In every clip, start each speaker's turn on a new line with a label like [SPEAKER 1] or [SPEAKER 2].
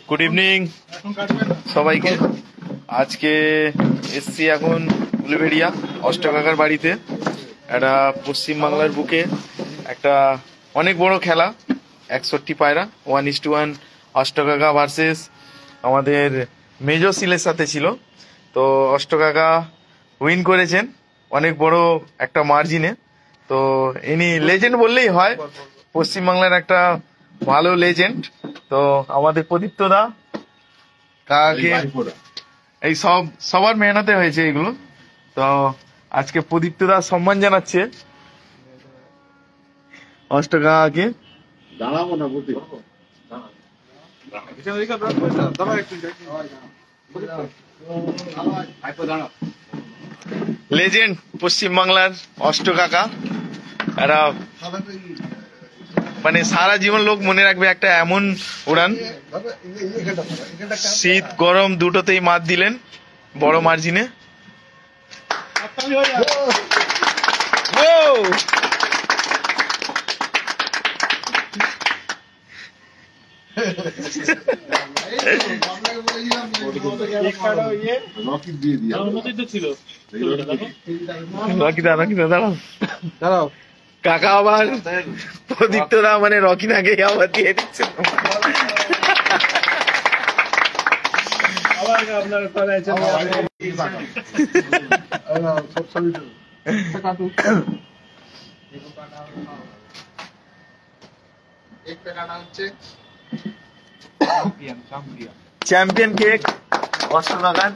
[SPEAKER 1] Good evening সবাইকে। আজকে এসছি এখন উলুবেড়িয়া অষ্টকাকার বাড়িতে। একটা পশ্চিমবাংলার বুকে একটা অনেক বড় খেলা, 61 পায়রা 1:1 অষ্টকাকা ভার্সেস আমাদের মেজর সিলের সাথে ছিল। তো অষ্টকাকা উইন করেছেন অনেক বড় একটা মার্জিনে। তো ইনি লেজেন্ড বললেই হয়, পশ্চিমবাংলার একটা ভালো লেজেন্ড। তো আমাদের প্রদীপ্ত দা কাকে এই সবার মেহনতে হয়েছে এগুলো। তো আজকে প্রদীপ্ত দা সম্মান জানাচ্ছে অষ্টকাকাকে।
[SPEAKER 2] দাঁড়াবো না
[SPEAKER 1] লেজেন্ড পশ্চিমবাংলার অষ্টকাকা, এরা মানে সারা জীবন লোক মনে রাখবে। একটা এমন উড়ান, শীত গরম দুটোতেই মাত দিলেন বড় মার্জিনে। দাঁড়াও কাকা, আবার প্রদীপ্ত দা মানে রকিনাকে আবার দিয়ে দিচ্ছে। চ্যাম্পিয়ন কেক অষ্টকাকার।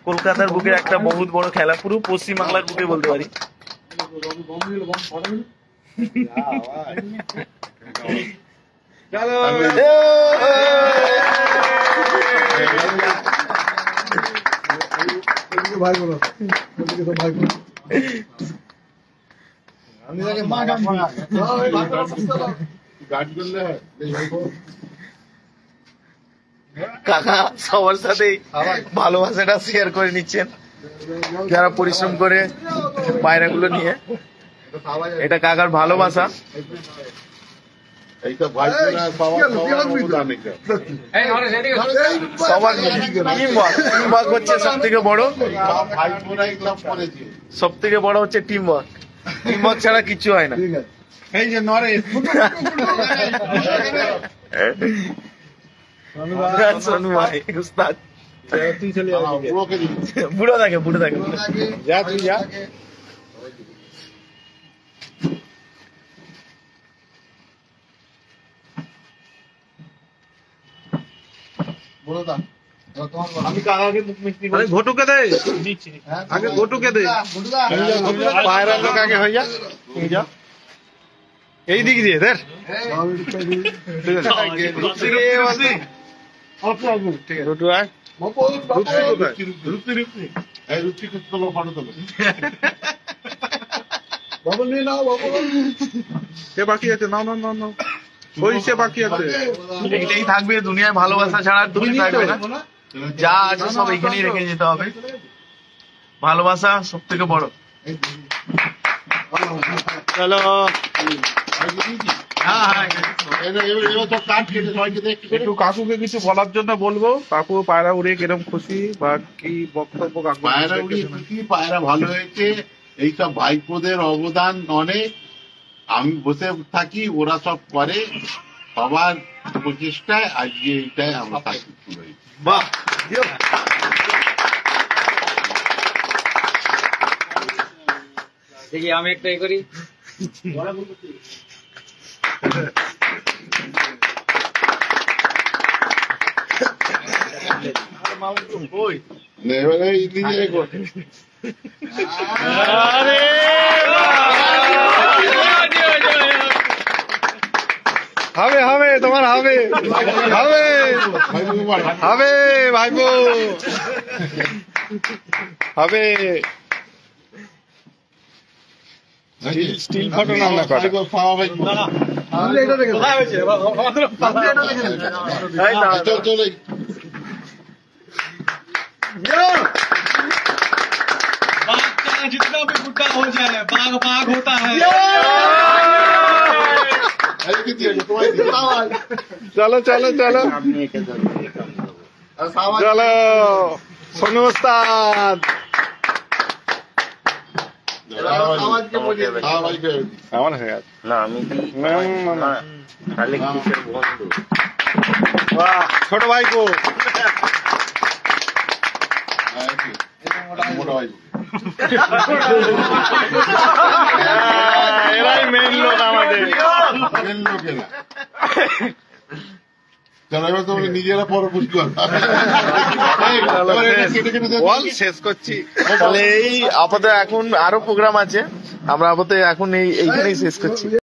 [SPEAKER 1] কলকাতার বুকের একটা বহুত বড় খেলা, পুরো পশ্চিমবাংলার বুকে বলতে পারি। কাকা সবার সাথে ভালোবাসাটা শেয়ার করে নিচ্ছেন, যারা পরিশ্রম করে পায়রাগুলো নিয়ে। এটা কাকার ভালোবাসা। সবার টিমওয়ার্ক হচ্ছে সব থেকে বড়। সব থেকে বড় হচ্ছে টিমওয়ার্ক। টিমওয়ার্ক ছাড়া কিচ্ছু হয় না।
[SPEAKER 2] এই যে নরেশ
[SPEAKER 1] সোনু ভাই উস্তাদ। বুড়ো থাকে যা তুই যা। আমি কাকাকে মুখ মিষ্টি ঘটুকে দে, আগে ঘটুকে দে। পায়রা লোক আগে হয়ে যা, তুমি যা এই দিক দিয়ে ধর।
[SPEAKER 2] বাকি আছে, নাও নাও নাও নাও, ওই সে বাকি আছে।
[SPEAKER 1] এইটাই থাকবে দুনিয়ায়, ভালোবাসা ছাড়া তুমি থাকবে না। যা আছে সব এখানেই রেখে যেতে হবে। ভালোবাসা সব থেকে বড়। চলো
[SPEAKER 2] একটু কাকুকে কিছু বলার জন্য বলবো। কাকু পায়রা উড়ে কিরম খুশি বা কি বক্তব্য?
[SPEAKER 3] পায়রা উড়িয়ে খুশি, পায়রা ভালো হয়েছে। এইসব ভাইপোদের অবদান অনেক। আমি বসে থাকি, ওরা সব করে, সবার প্রচেষ্টায় আজকে এইটাই আমরা থাকি।
[SPEAKER 1] বাহ,
[SPEAKER 4] দেখি আমি একটা এ করি।
[SPEAKER 3] এবারে নিজে
[SPEAKER 1] হবে হবে তোমার হবে হবে হবে ভাইপো হবে। স্টিল ফটো না
[SPEAKER 3] চলে
[SPEAKER 4] जितना भी बुढ़ा हो जाए बाघ बाघ होता है।
[SPEAKER 2] চলো চলো চলো চলো সোনু ওস্তাদ আমার হয়ে গেছে
[SPEAKER 5] না আমি কি তাহলে কিসের বন্ধু?
[SPEAKER 2] বাহ ছোট ভাই কো এরাই মেন লোক আমাদের
[SPEAKER 3] নিজেরা পরে বুঝতে
[SPEAKER 2] বল শেষ করছি
[SPEAKER 1] তাহলে এই আপাতত এখন আরো প্রোগ্রাম আছে, আমরা আপাতত এখন এইখানেই শেষ করছি।